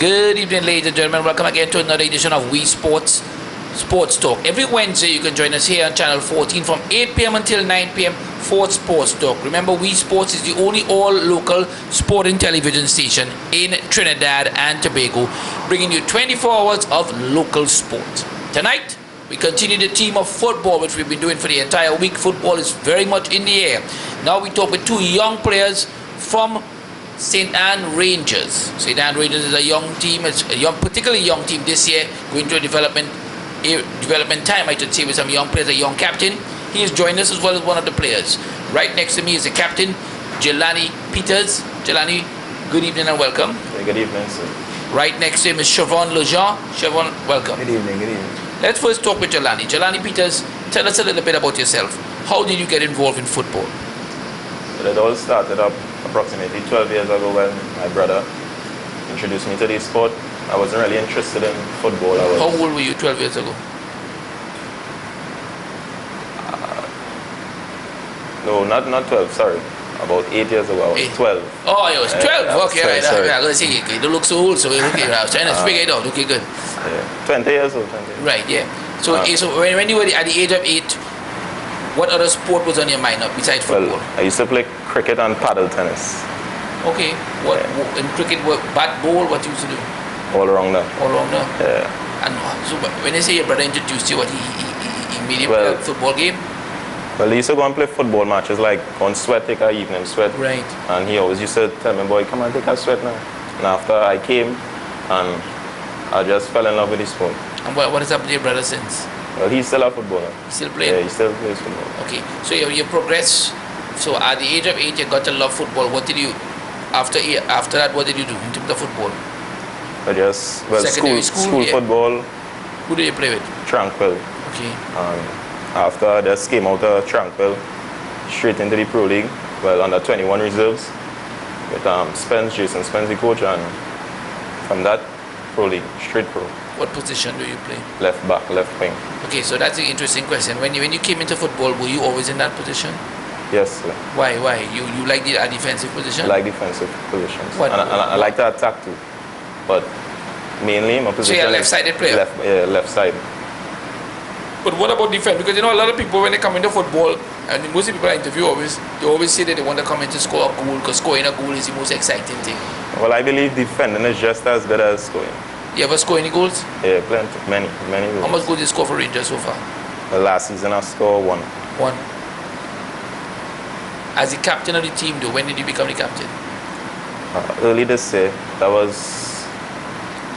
Good evening, ladies and gentlemen. Welcome again to another edition of We Sports Talk. Every Wednesday, you can join us here on Channel 14 from 8 p.m. until 9 p.m. for Sports Talk. Remember, We Sports is the only all-local sporting television station in Trinidad and Tobago, bringing you 24 hours of local sport. Tonight, we continue the theme of football, which we've been doing for the entire week. Football is very much in the air. Now we talk with two young players from St. Anne Rangers. St. Anne Rangers is a young team, it's a particularly young team this year, going through a development time, I should say, with some young players, a young captain. He has joined us as well as one of the players. Right next to me is the captain, Jelani Peters. Jelani, good evening and welcome. Hey, good evening, sir. Right next to him is Seg-1. Seg-1, welcome. Good evening, good evening. Let's first talk with Jelani. Jelani Peters, tell us a little bit about yourself. How did you get involved in football? Well, it all started up approximately 12 years ago when my brother introduced me to the sport. I wasn't really interested in football. How old were you 12 years ago? No, not 12, sorry. About 8 years ago, I was 12. Oh, you was 12? Okay, right. Sorry. I was going to say, you don't look so old, so okay, I was trying to figure it out. Okay, good. Yeah, 20 years old. 20 years. Right, yeah. So, when you were at the age of 8, what other sport was on your mind besides football? Well, I used to play cricket and paddle tennis. Okay. What in cricket, bat, ball, what you used to do? All around there. All around there? Yeah. And so when you say your brother introduced you, what, he made you play a football game? Well, he used to go and play football matches, like on sweat, take a evening sweat. Right. And he always used to tell me, boy, come on, take a sweat now. And after I came, and I just fell in love with the sport. And what has happened to your brother since? Well, he's still a footballer. He's still playing? Yeah, he still plays football. Okay, so you progress. So at the age of 8, you got to love football. What did you, after that, what did you do in terms of football? I just, well, school football. Who did you play with? Tranquil. Okay. After I just came out of Tranquil, straight into the Pro League. Well, under 21 reserves with Jason Spence, the coach, and from that, Pro League, straight pro. What position do you play? Left back, left wing. Okay, so that's an interesting question. When you came into football, were you always in that position? Yes. Sir. Why? You like a defensive position? I like defensive positions. What? And I like to attack too. But mainly my position. So you're a left-sided player? Left side. But what about defense? Because a lot of people, when they come into football, and most of the people I interview they always say that they want to come in to score a goal, because scoring a goal is the most exciting thing. Well, I believe defending is just as good as scoring. You ever score any goals? Yeah, plenty. Many goals. How much goals did you score for Rangers so far? The last season I scored 1. 1. As the captain of the team though, when did you become the captain? Early this year. That was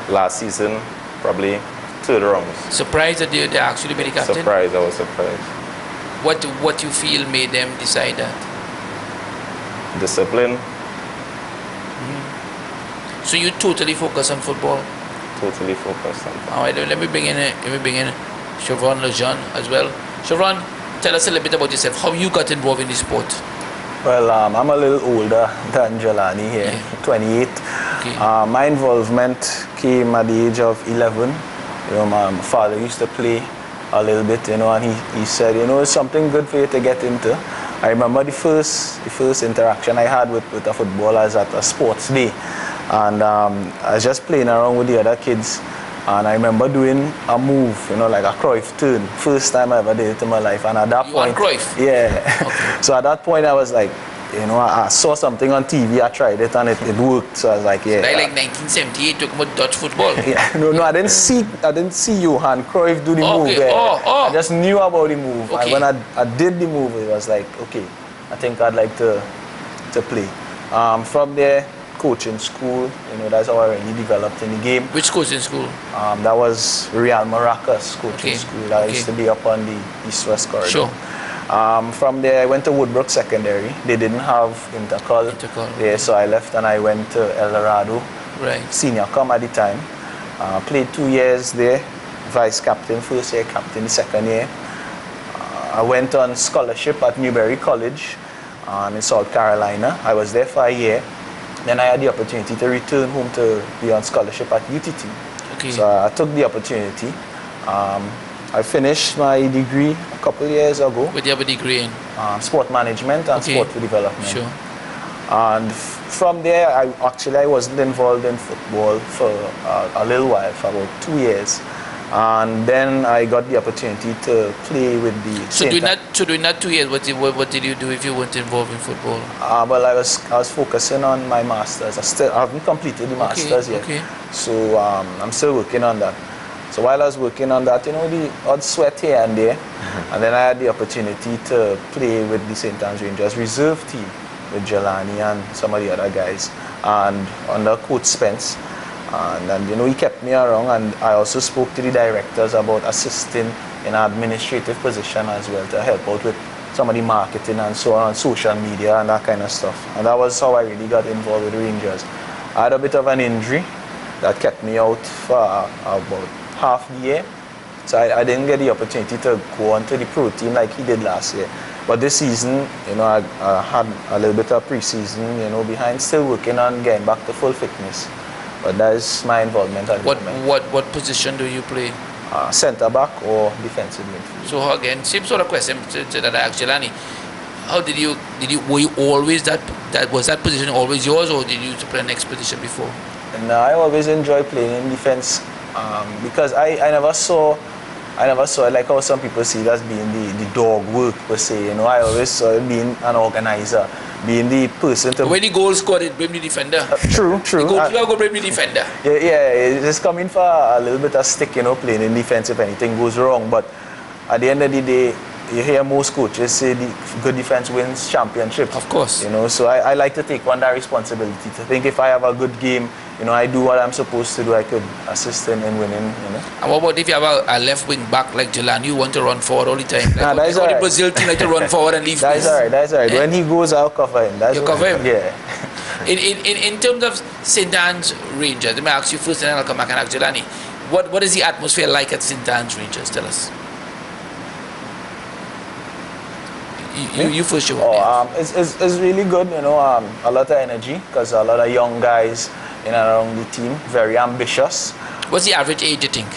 last season, probably 3rd rounds. Surprised that they actually made the captain? Surprised, I was surprised. What you feel made them decide that? Discipline. So you totally focus on football? Totally focused on football. All right, let me bring in Seg-1 as well. Seg-1, tell us a little bit about yourself. How you got involved in the sport? Well, I'm a little older than Jelani here, 28. Okay. My involvement came at the age of 11. My father used to play a little bit, and he said, it's something good for you to get into. I remember the first interaction I had with a football was at a sports day. And I was just playing around with the other kids. And I remember doing a move, like a Cruyff turn. First time I ever did it in my life. And at that point, Cruyff? Yeah. Okay. So at that point, I was like, I saw something on TV, I tried it, and it worked. So I was like, yeah. So like 1978, talking about Dutch football. Yeah. No, I didn't see Johan Cruyff do the move. Okay. I just knew about the move. Okay. And when I did the move, it was like, okay, I think I'd like to play. From there, coaching school, that's how I really developed in the game. Which coaching school? That was Real Maracas coaching school. I used to be up on the East-West corridor. Sure. From there, I went to Woodbrook Secondary. They didn't have intercol there, so I left and I went to El Dorado. Right. Senior com at the time. Played 2 years there, vice captain, first year captain, the second year. I went on scholarship at Newberry College in South Carolina. I was there for a year. Then I had the opportunity to return home to be on scholarship at UTT. Okay. So I took the opportunity. I finished my degree a couple of years ago. What do you have a degree in? Sport management and sport for development. Sure. And from there, I wasn't involved in football for a little while, for about 2 years. And then I got the opportunity to play with the So during that 2 years, what did you do if you weren't involved in football? Well, I was focusing on my masters. I haven't completed the masters yet. Okay. So I'm still working on that. So while I was working on that, the odd sweat here and there. And then I had the opportunity to play with the St. Anne's Rangers reserve team with Jelani and some of the other guys, and under Coach Spence. And he kept me around, and I also spoke to the directors about assisting in an administrative position as well, to help out with some of the marketing and so on, social media and that kind of stuff. And that was how I really got involved with the Rangers. I had a bit of an injury that kept me out for about half the year, so I didn't get the opportunity to go on to the pro team like he did last year. But this season, I had a little bit of pre-season, behind, still working on getting back to full fitness. But that is my involvement at the moment. What position do you play? Centre back or defensive midfield. So again, same sort of question that I asked Jelani. How were you always was that position always yours, or did you play the next position before? And I always enjoy playing in defense, because I never saw it like how some people see it as being the dog work per se. I always saw it being an organizer, being the person to. When the goal scored, it blame the defender. True. The goalkeeper go blame the defender. Yeah, it's coming for a little bit of stick, playing in defense if anything goes wrong. But at the end of the day, you hear most coaches say the good defense wins championships. Of course. So I like to take on that responsibility, to think if I have a good game, I do what I'm supposed to do, I could assist in winning, And what about if you have a left wing back like Jelani, you want to run forward all the time? Like, that's all right. The Brazil team like to run forward and leave That's all right. When he goes, I'll cover him. You cover him? Yeah. In terms of St. Anne's Rangers, let me ask you first and then I'll come back and ask Jelani. What is the atmosphere like at St. Anne's Rangers? Tell us. You first, you it's really good, a lot of energy, because a lot of young guys in and around the team, very ambitious. What's the average age, you think?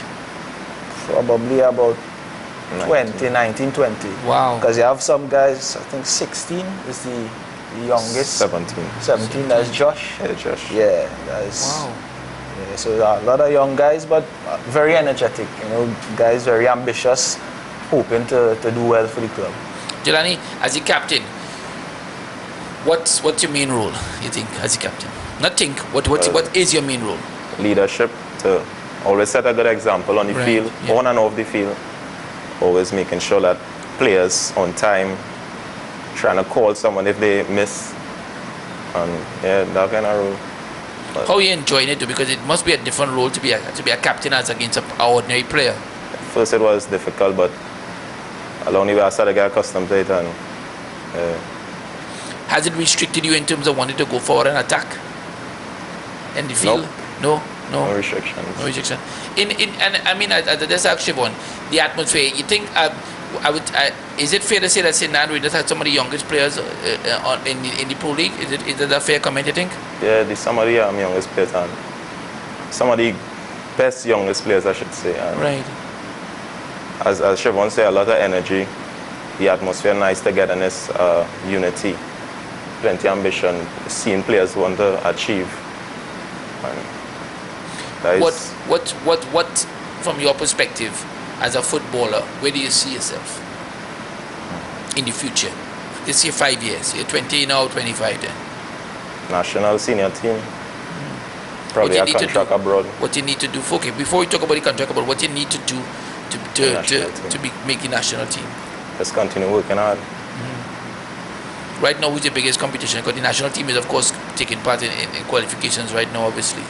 Probably about 19, 20. Wow. Because you have some guys, I think 16 is the youngest. 17, that's Josh. Yeah, Josh. Yeah, that's. Wow. Yeah, so a lot of young guys, but very energetic, guys very ambitious, hoping to do well for the club. Jelani, as the captain, what's your main role, you think, as the captain? What is your main role? Leadership, to always set a good example on the field, on and off the field. Always making sure that players on time, trying to call someone if they miss, and that kind of role. But how are you enjoying it, because it must be a different role to be a captain as against an ordinary player? First it was difficult, but along the way I started to get accustomed to it, and has it restricted you in terms of wanting to go forward and attack in the field? Nope. No restrictions. No restriction. And I mean, I just ask Seg-1, the atmosphere. You think is it fair to say that St. Anne's Rangers had some of the youngest players in the pro league? Is that a fair comment, you think? Yeah, some of the youngest players, and some of the best youngest players, I should say. And right. As Seg-1 said, a lot of energy, the atmosphere, nice togetherness, unity, plenty of ambition, seeing players want to achieve. And what from your perspective as a footballer, where do you see yourself in the future? Let's say 5 years. You're 20 now, 25 then. National senior team. Probably a contract abroad. What you need to do? Okay, before we talk about the contract abroad, what you need to do to make the national team? Just continue working hard. Right now, who's the biggest competition? Because the national team is, of course, taking part in qualifications right now, obviously.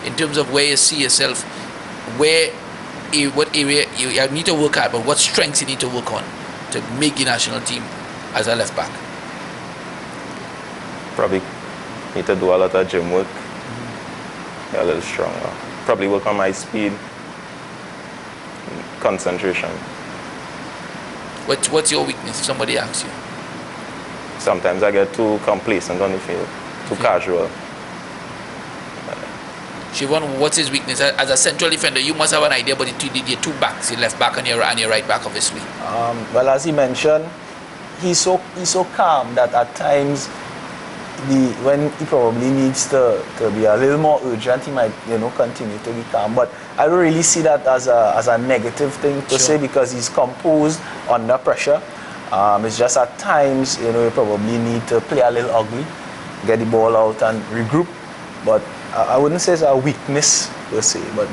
In terms of where you see yourself, what area you need to work at, but what strengths you need to work on to make the national team as a left back? Probably need to do a lot of gym work, get a little stronger. Probably work on my speed, concentration. What's your weakness if somebody asks you? Sometimes I get too complacent on the field, too casual. Seg-1, what's his weakness? As a central defender, you must have an idea about your two backs, your left back and your right back, obviously. Well, as he mentioned, he's so calm that at times when he probably needs to be a little more urgent, he might, continue to be calm. But I don't really see that as a negative thing per se, because he's composed under pressure. It's just at times, you probably need to play a little ugly, get the ball out and regroup. But I wouldn't say it's a weakness per se, but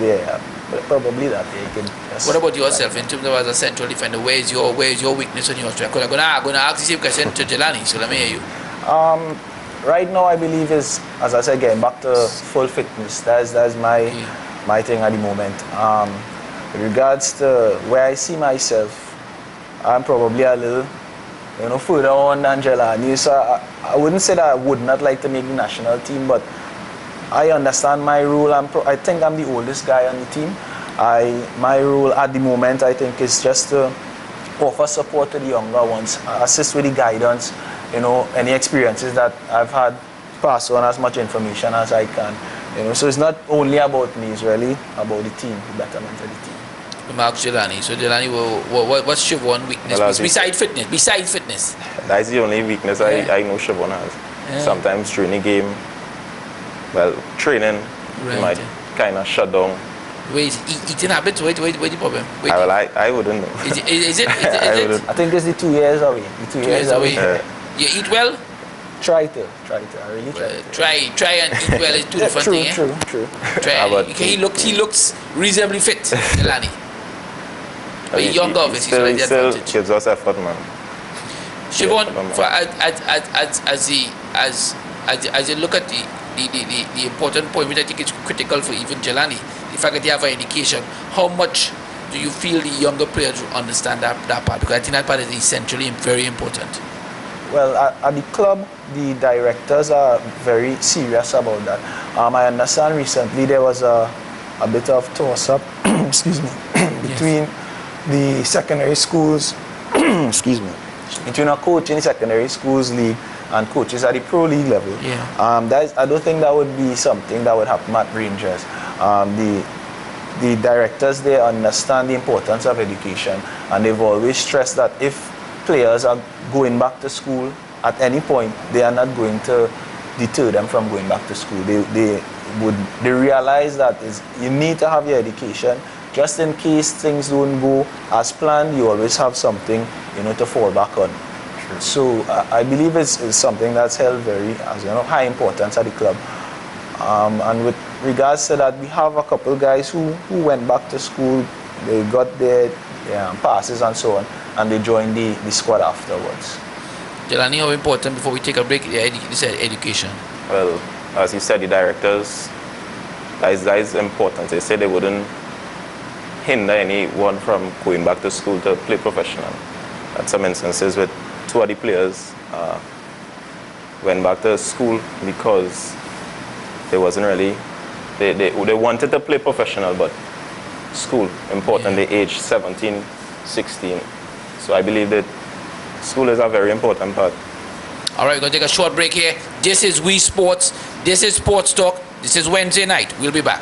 but probably that you can. What about yourself in terms of as a central defender? Where is your weakness on your strength? I'm gonna ask the same question to Jelani, so let me hear you. Right now, I believe is, as I said, getting back to full fitness. That's my thing at the moment. With regards to where I see myself, I'm probably a little, further on than Jelani. So I wouldn't say that I would not like to make the national team, but I understand my role. I think I'm the oldest guy on the team. My role at the moment, I think, is just to offer support to the younger ones, assist with the guidance, any experiences that I've had, pass on as much information as I can. So it's not only about me, it's really about the team, the betterment of the team. Mark Jelani. So Jelani, what's Seg-1 weakness besides fitness? Besides fitness, that's the only weakness I know Seg-1 has. Yeah. Sometimes during the game, training, you might kind of shut down. Wait, eating habits? Wait, the problem? I wouldn't know. Is it? I think it's the 2 years away. The 2 years away. You eat well? Try to. I really try to. Try and eat well is two different things. True. Try. He looks reasonably fit, Jelani. But he's younger, obviously. He still gives us effort, man. Seg-1, as you look at the important point, which I think is critical for even Jelani, the fact that you have an education, how much do you feel the younger players will understand that part? Because I think that part is essentially very important. Well, at the club, the directors are very serious about that. I understand recently there was a bit of toss-up excuse me, between the secondary schools, excuse me, between a coach in the secondary schools league and coaches at the pro league level. Yeah. I don't think that would be something that would happen at Rangers. The directors, they understand the importance of education, and they've always stressed that if players are going back to school at any point, they are not going to deter them from going back to school. They realize that you need to have your education just in case things don't go as planned. You always have something to fall back on. Sure. So I believe it's something that's held very high importance at the club. And with regards to that, we have a couple guys who went back to school. They got their passes and so on, and they joined the squad afterwards. Jelani, how important, before we take a break, you said education? Well, as you said, the directors, that is important. They said they wouldn't hinder anyone from going back to school to play professional. At some instances, with two of the players went back to school because they wasn't really, they wanted to play professional, but school important. They aged 17, 16. So I believe that school is a very important part. All right, we're going to take a short break here. This is We Sports. This is Sports Talk. This is Wednesday night. We'll be back.